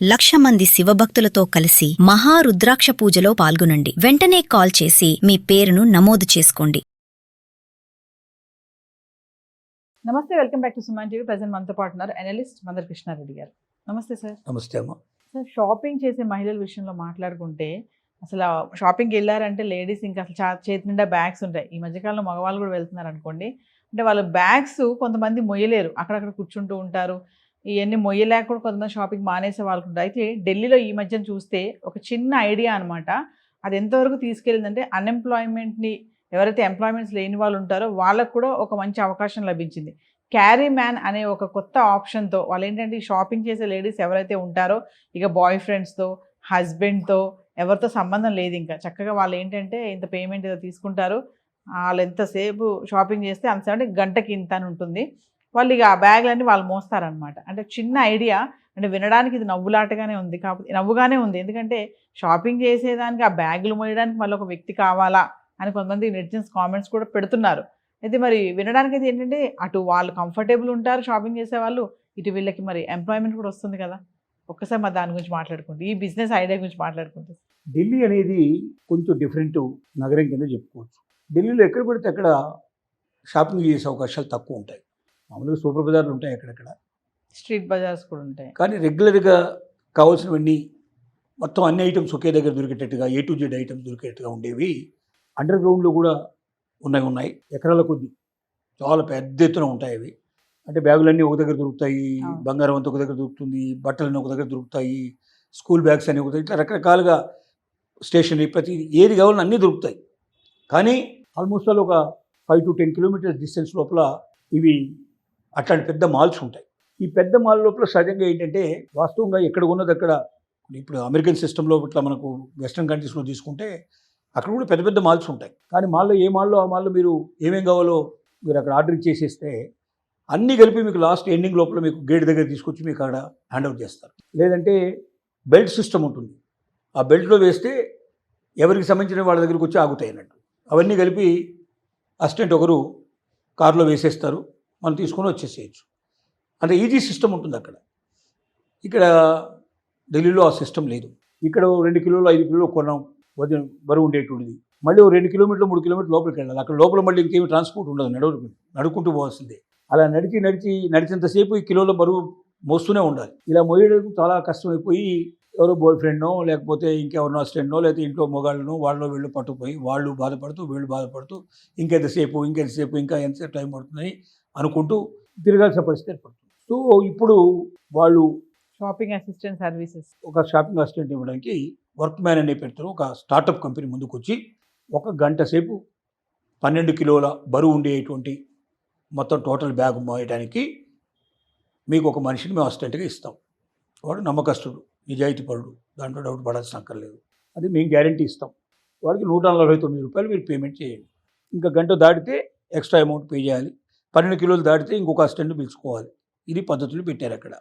1,00,000 మంది శివభక్తులతో కలిసి మహారుద్రాక్ష పూజలో పాల్గొనండి. వెంటనే కాల్ చేసి మీ పేరును నమోదు చేసుకోండి. నమస్తే, welcome back to Suman TV. Present మనతో పాటు ఉన్నారు అనలిస్ట్ మందర్ కృష్ణారెడ్డి గారు. నమస్తే సార్. నమస్తే అమ్మ. సార్, షాపింగ్ చేసే మహిళల విషయంలో మాట్లాడుకుంటే అసలు షాపింగ్కి వెళ్ళారంటే లేడీస్ ఇంకా అసలు చేతి నిండా బ్యాగ్స్ ఉంటాయి. ఈ మధ్యకాలంలో మగవాళ్ళు కూడా వెళ్తున్నారు అనుకోండి. అంటే వాళ్ళ బ్యాగ్స్ కొంతమంది మొయ్యలేరు, అక్కడక్కడ కూర్చుంటూ ఉంటారు. ఇవన్నీ మొయ్యలేక కూడా కొంతమంది షాపింగ్ మానేసే వాళ్ళు ఉంటారు. అయితే ఢిల్లీలో ఈ మధ్యన చూస్తే ఒక చిన్న ఐడియా అనమాట. అది ఎంతవరకు తీసుకెళ్ళిందంటే అన్ఎంప్లాయ్మెంట్ని, ఎవరైతే ఎంప్లాయ్మెంట్స్ లేని వాళ్ళు ఉంటారో వాళ్ళకు కూడా ఒక మంచి అవకాశం లభించింది. క్యారీ మ్యాన్ అనే ఒక కొత్త ఆప్షన్తో వాళ్ళు ఏంటంటే ఈ షాపింగ్ చేసే లేడీస్ ఎవరైతే ఉంటారో ఇక బాయ్ ఫ్రెండ్స్తో, హస్బెండ్తో ఎవరితో సంబంధం లేదు, ఇంకా చక్కగా వాళ్ళు ఏంటంటే ఇంత పేమెంట్ ఏదో తీసుకుంటారు, వాళ్ళు ఎంతసేపు షాపింగ్ చేస్తే అంతసేపు గంటకి ఇంత అని ఉంటుంది. వాళ్ళు ఇక ఆ బ్యాగ్లన్నీ వాళ్ళు మోస్తారనమాట. అంటే చిన్న ఐడియా, అంటే వినడానికి ఇది నవ్వులాటగానే ఉంది, కాకపోతే నవ్వుగానే ఉంది. ఎందుకంటే షాపింగ్ చేసేదానికి ఆ బ్యాగులు మోయడానికి మళ్ళీ ఒక వ్యక్తి కావాలా అని కొంతమంది నెటిజన్స్ కామెంట్స్ కూడా పెడుతున్నారు. అయితే మరి వినడానికి అయితే ఏంటంటే అటు వాళ్ళు కంఫర్టబుల్ ఉంటారు షాపింగ్ చేసే వాళ్ళు, ఇటు వీళ్ళకి మరి ఎంప్లాయ్మెంట్ కూడా వస్తుంది కదా. ఒక్కసారి మరి దాని గురించి మాట్లాడుకుంటే, ఈ బిజినెస్ ఐడియా గురించి మాట్లాడుకుంటే. ఢిల్లీ అనేది కొంచెం డిఫరెంట్ నగరం కింద చెప్పుకోవచ్చు. ఢిల్లీలో ఎక్కడ పడితే అక్కడ షాపింగ్ చేసే అవకాశాలు తక్కువ ఉంటాయి. మామూలుగా సూపర్ బజార్లు ఉంటాయి అక్కడక్కడ, స్ట్రీట్ బజార్స్ కూడా ఉంటాయి. కానీ రెగ్యులర్గా కావాల్సినవన్నీ మొత్తం అన్ని ఐటమ్స్ ఒకే దగ్గర దొరికేటట్టుగా A to Z ఐటమ్స్ దొరికేట్టుగా ఉండేవి అండర్ గ్రౌండ్లో కూడా ఉన్నాయి. ఎకరాల కొద్ది చాలా పెద్ద ఎత్తున ఉంటాయి అవి. అంటే బ్యాగులన్నీ ఒక దగ్గర దొరుకుతాయి, బంగారం అంతా ఒక దగ్గర దొరుకుతుంది, బట్టలన్నీ ఒక దగ్గర దొరుకుతాయి, స్కూల్ బ్యాగ్స్ అన్నీ ఒక, ఇట్లా రకరకాలుగా స్టేషనరీ ప్రతి ఏది కావాలని అన్నీ దొరుకుతాయి. కానీ ఆల్మోస్ట్ ఆల్ ఒక 5 to 10 కిలోమీటర్స్ డిస్టెన్స్ లోపల ఇవి అట్లాంటి పెద్ద మాల్స్ ఉంటాయి. ఈ పెద్ద మాల్ లోపల సహజంగా ఏంటంటే వాస్తవంగా ఎక్కడ ఉన్నది అక్కడ, ఇప్పుడు అమెరికన్ సిస్టంలో ఇట్లా మనకు వెస్ట్రన్ కంట్రీస్లో తీసుకుంటే అక్కడ కూడా పెద్ద పెద్ద మాల్స్ ఉంటాయి. కానీ మాల్లో ఏ మాల్లో ఆ మాల్లో మీరు ఏమేం కావాలో మీరు అక్కడ ఆర్డర్ ఇచ్చేసేస్తే అన్నీ కలిపి మీకు లాస్ట్ ఎండింగ్ లోపల మీకు గేట్ దగ్గర తీసుకొచ్చి మీకు అక్కడ హ్యాండ్ అవుట్ చేస్తారు. లేదంటే బెల్ట్ సిస్టమ్ ఉంటుంది, ఆ బెల్ట్లో వేస్తే ఎవరికి సంబంధించిన వాళ్ళ దగ్గరికి వచ్చి ఆగుతాయి అన్నట్టు. అవన్నీ కలిపి అసిస్టెంట్ ఒకరు కారులో వేసేస్తారు, మనం తీసుకొని వచ్చేసేయచ్చు. అంటే ఈజీ సిస్టమ్ ఉంటుంది అక్కడ. ఇక్కడ ఢిల్లీలో ఆ సిస్టమ్ లేదు. ఇక్కడ 2 కిలోలు 5 కిలోలు కొన్నాం వజన్ బరువు ఉండేటువంటిది, మళ్ళీ 2 కిలోమీటర్లు 3 కిలోమీటర్లు లోపలికి వెళ్ళాలి. అక్కడ లోపల మళ్ళీ ఇంకేమి ట్రాన్స్పోర్ట్ ఉండదు, నడుకుంటూ పోవాల్సిందే. అలా నడిచేంతసేపు ఈ కిలోల బరువు మోస్తూనే ఉండాలి. ఇలా మోయడం చాలా కష్టమైపోయి ఎవరో బాయ్ ఫ్రెండ్నో లేకపోతే ఇంకెవరినో అసిస్టెంట్నో లేకపోతే ఇంట్లో మొగాళ్ళనో వాళ్ళు వీళ్ళు పట్టుకుపోయి వాళ్ళు బాధపడుతూ వీళ్ళు బాధపడుతూ ఇంకెంతసేపు ఇంకా ఎంతసేపు టైం పడుతుందని అనుకుంటూ తిరగాల్సిన పరిస్థితి ఏర్పడుతుంది. సో ఇప్పుడు వాళ్ళు షాపింగ్ అసిస్టెంట్ సర్వీసెస్, ఒక షాపింగ్ అసిస్టెంట్ ఇవ్వడానికి వర్క్ మ్యాన్ అనే పెడతారు. ఒక స్టార్టప్ కంపెనీ ముందుకు వచ్చి 1 గంట సేపు 12 కిలోల బరువు ఉండేటువంటి మొత్తం టోటల్ బ్యాగ్ మోయడానికి మీకు ఒక మనిషిని మేము అసిస్టెంట్గా ఇస్తాం. వాడు నమ్మకస్తుడు, నిజాయితీపరుడు, దాంట్లో డౌట్ పడాల్సిన అక్కర్లేదు. అది మేము గ్యారంటీ ఇస్తాం. వాడికి 149 రూపాయలు మీరు పేమెంట్ చేయండి. ఇంకా గంట దాటితే ఎక్స్ట్రా అమౌంట్ పే చేయాలి. 12 కిలోలు దాటితే ఇంకొక అసిస్టెంట్ పిలుచుకోవాలి. ఇది పద్ధతులు పెట్టారు అక్కడ.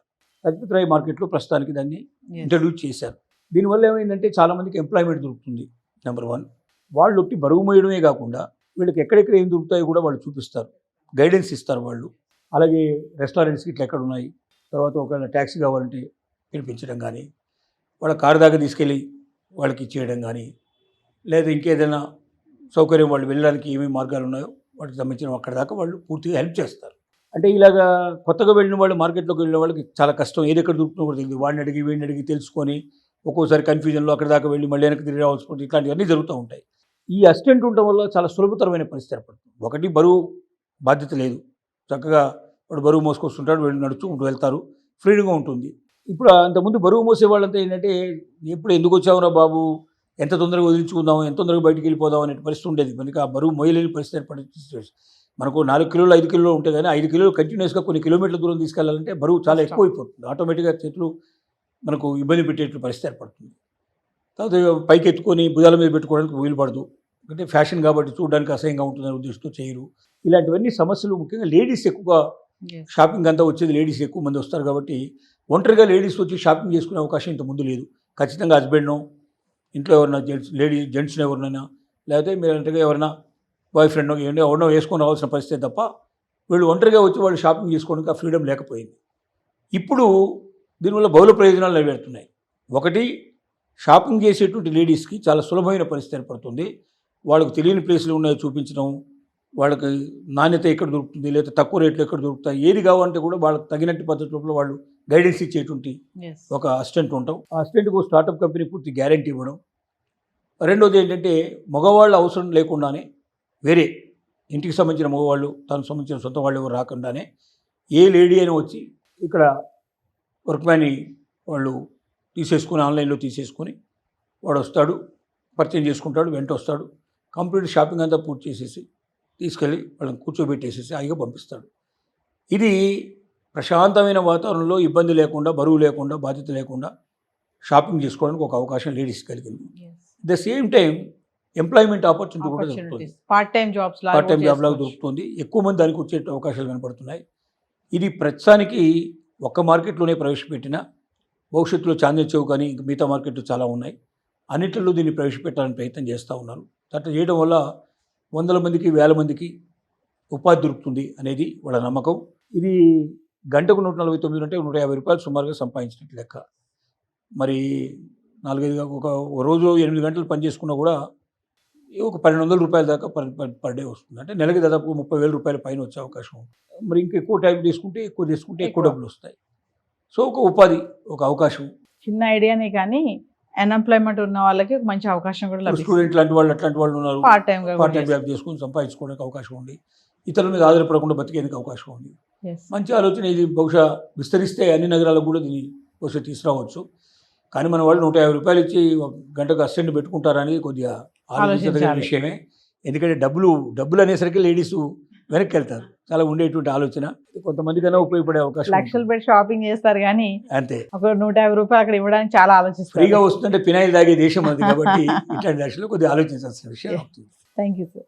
అద్భుతరాయ్ మార్కెట్లో ప్రస్తుతానికి దాన్ని ఇంట్రడ్యూస్ చేశారు. దీనివల్ల ఏమైందంటే చాలామందికి ఎంప్లాయ్మెంట్ దొరుకుతుంది. నెంబర్ 1, వాళ్ళు ఒట్టి బరువు మోయడమే కాకుండా వీళ్ళకి ఎక్కడెక్కడ ఏం దొరుకుతాయో కూడా వాళ్ళు చూపిస్తారు, గైడెన్స్ ఇస్తారు వాళ్ళు. అలాగే రెస్టారెంట్స్కి ఇట్లా ఎక్కడ ఉన్నాయి, తర్వాత ఒకవేళ ట్యాక్సీ కావాలంటే పిలిపించడం కానీ, వాళ్ళ కారు దాకా తీసుకెళ్ళి వాళ్ళకి ఇచ్చేయడం కానీ, లేదా ఇంకేదైనా సౌకర్యం వాళ్ళు వెళ్ళడానికి ఏమేమి మార్గాలు ఉన్నాయో వాటికి సంబంధించిన అక్కడ దాకా వాళ్ళు పూర్తిగా హెల్ప్ చేస్తారు. అంటే ఇలాగా కొత్తగా వెళ్ళిన వాళ్ళు, మార్కెట్లోకి వెళ్ళిన వాళ్ళకి చాలా కష్టం, ఏది ఎక్కడ దొరుకుతుందో కూడా తెలియదు. వాడిని అడిగి వీడిని అడిగి తెలుసుకొని ఒక్కోసారి కన్ఫ్యూజన్లో అక్కడ దాకా వెళ్ళి మళ్ళీ వెనక్కి తిరిగి రావాల్సి ఉంటుంది. ఇట్లాంటివన్నీ జరుగుతూ ఉంటాయి. ఈ అసిస్టెంట్ ఉండటం వల్ల చాలా సులభతరమైన పరిస్థితి ఏర్పడుతుంది. ఒకటి, బరువు బాధ్యత లేదు, చక్కగా వాడు బరువు మోసుకొస్తుంటాడు, వీళ్ళు నడుచుకుంటూ వెళ్తారు, ఫ్రీగా ఉంటుంది. ఇప్పుడు అంతకుముందు బరువు మోసే వాళ్ళంతా ఏంటంటే ఎప్పుడు ఎందుకు వచ్చావురా బాబు, ఎంత తొందరగా వదిలించుకుందాం, ఎంత తొందరగా బయటికి వెళ్ళిపోదాం అనే పరిస్థితి ఉండేది. మనకి ఆ బరువు మోయలేని పరిస్థితి ఏర్పడే సిచ్యువేషన్. మనకు 4 కిలోలు 5 కిలోలు ఉంటాయి, కానీ 5 కిలోలు కంటిన్యూస్గా కొన్ని కిలోమీటర్ల దూరం తీసుకెళ్లాలంటే బరువు చాలా ఎక్కువైపోతుంది. ఆటోమేటిక్గా చేతులు మనకు ఇబ్బంది పెట్టేటువంటి పరిస్థితి ఏర్పడుతుంది. తర్వాత పైకి ఎత్తుకొని భుజాల మీద పెట్టుకోవడానికి వీలు పడదు, అంటే ఫ్యాషన్ కాబట్టి చూడడానికి అసహ్యంగా ఉంటుందని ఉద్దేశంతో చేయరు. ఇలాంటివన్నీ సమస్యలు ముఖ్యంగా లేడీస్ ఎక్కువగా షాపింగ్ అంతా వచ్చేది, లేడీస్ ఎక్కువ మంది వస్తారు కాబట్టి ఒంటరిగా లేడీస్ వచ్చి షాపింగ్ చేసుకునే అవకాశం ఇంత ముందు లేదు. ఖచ్చితంగా హస్బెండ్నో, ఇంట్లో ఎవరైనా జెంట్స్ని ఎవరినైనా, లేకపోతే మీరు అంటే ఎవరైనా బాయ్ ఫ్రెండ్నో ఎవరినో వేసుకొని రావాల్సిన పరిస్థితి తప్ప వీళ్ళు ఒంటరిగా వచ్చి వాళ్ళు షాపింగ్ చేసుకోవడానికి ఆ ఫ్రీడమ్ లేకపోయింది. ఇప్పుడు దీనివల్ల బహుళ ప్రయోజనాలు నెరవేరుతున్నాయి. ఒకటి, షాపింగ్ చేసేటువంటి లేడీస్కి చాలా సులభమైన పరిస్థితి ఏర్పడుతుంది. వాళ్ళకు తెలియని ప్లేస్లు ఉన్నాయో చూపించడం, వాళ్ళకి నాణ్యత ఎక్కడ దొరుకుతుంది, లేదా తక్కువ రేట్లు ఎక్కడ దొరుకుతాయి, ఏది కావాలంటే కూడా వాళ్ళకి తగినట్టు పద్ధతిలో వాళ్ళు గైడెన్స్ ఇచ్చేటువంటి Yes. ఒక అసిస్టెంట్ ఉంటాం. ఆ అసిస్టెంట్కు స్టార్టప్ కంపెనీ పూర్తి గ్యారంటీ ఇవ్వడం. రెండోది ఏంటంటే, మగవాళ్ళ అవసరం లేకుండానే, వేరే ఇంటికి సంబంధించిన మగవాళ్ళు, తనకు సంబంధించిన సొంత వాళ్ళు ఎవరు రాకుండానే ఏ లేడీ అయినా వచ్చి ఇక్కడ వర్క్మ్యాన్ని వాళ్ళు తీసేసుకొని, ఆన్లైన్లో తీసేసుకొని వాడు వస్తాడు, పరిచయం చేసుకుంటాడు, వెంట వస్తాడు, కంప్లీట్ షాపింగ్ అంతా పూర్తి చేసేసి తీసుకెళ్ళి వాళ్ళని కూర్చోబెట్టేసేసి హాయిగా పంపిస్తాడు. ఇది ప్రశాంతమైన వాతావరణంలో ఇబ్బంది లేకుండా, బరువు లేకుండా, బాధ్యత లేకుండా షాపింగ్ చేసుకోవడానికి ఒక అవకాశం లేడీస్ కలిగింది. Yes. The same time employment opportunity కూడా దొరుకుతుంది. Opportunities. Part time jobs లాగా పార్ట్ టైం కూడా జాబ్ లాగా చేసుకోవచ్చు. దొరుకుతుంది. ఎక్కువ మంది దానికి వచ్చే అవకాశాలు కనపడుతున్నాయి. ఇది ప్రస్తుతానికి ఒక్క మార్కెట్లోనే ప్రవేశపెట్టిన, భవిష్యత్తులో చాందిని చెవు కానీ ఇంక మిగతా మార్కెట్లు చాలా ఉన్నాయి. అన్నింటిలో దీన్ని ప్రవేశపెట్టాలని ప్రయత్నం చేస్తూ ఉన్నారు. అట్లా చేయడం వల్ల వందల మందికి, వేల మందికి ఉపాధి దొరుకుతుంది అనేది వాళ్ళ నమ్మకం. ఇది గంటకు 149 అంటే 150 రూపాయలు సుమారుగా సంపాదించినట్టు లెక్క. మరి 4-5 ఒక రోజు 8 గంటలు పని చేసుకున్నా కూడా ఒక 1,200 రూపాయల దాకా పర్ డే వస్తుంది. అంటే నెలకి దాదాపు 30,000 రూపాయల పైన వచ్చే అవకాశం ఉంది. మరి ఇంకా ఎక్కువ టైం తీసుకుంటే ఎక్కువ డబ్బులు వస్తాయి. సో ఒక ఉపాధి, ఒక అవకాశం. చిన్న ఐడియానే కానీ అన్ఎంప్లాయ్మెంట్ ఉన్న వాళ్ళకి ఒక మంచి అవకాశం కూడా లభిస్తుంది. స్టూడెంట్ లాంటి వాళ్ళు, అట్లాంటి వాళ్ళు ఉన్నారు. పార్ట్ టైం గా పార్ట్ టైం జాబ్ చేసుకుని సంపాదించుకోవడానికి అవకాశం ఉంది. ఇతరుల మీద ఆధారపడకుండా బతికేందుకు అవకాశం ఉంది. మంచి ఆలోచన ఇది. బహుశా విస్తరిస్తే అన్ని నగరాలకు కూడా దీన్ని బహుశా తీసుకురావచ్చు. కానీ మన వాళ్ళు 150 రూపాయలు ఇచ్చి ఒక గంటకు అసిస్టెంట్ పెట్టుకుంటారనేది కొద్దిగా ఆలోచించదగిన విషయమే. ఎందుకంటే డబ్బులు అనేసరికి లేడీస్ వెనక్కి వెళ్తారు. చాలా ఉండేటువంటి ఆలోచన. కొంతమంది కన్నా ఉపయోగపడే అవకాశం లక్షలు పెట్టి షాపింగ్ చేస్తారు కానీ అంతే. ఒక 150 రూపాయలు అక్కడ ఇవ్వడానికి చాలా ఆలోచిస్తారు. ఫ్రీగా వస్తుంటే పినాయిల్ తాగే దేశం అది కాబట్టి ఇట్లాంటి దశలో కొద్దిగా ఆలోచించాల్సిన విషయం అవుతుంది. Thank you sir.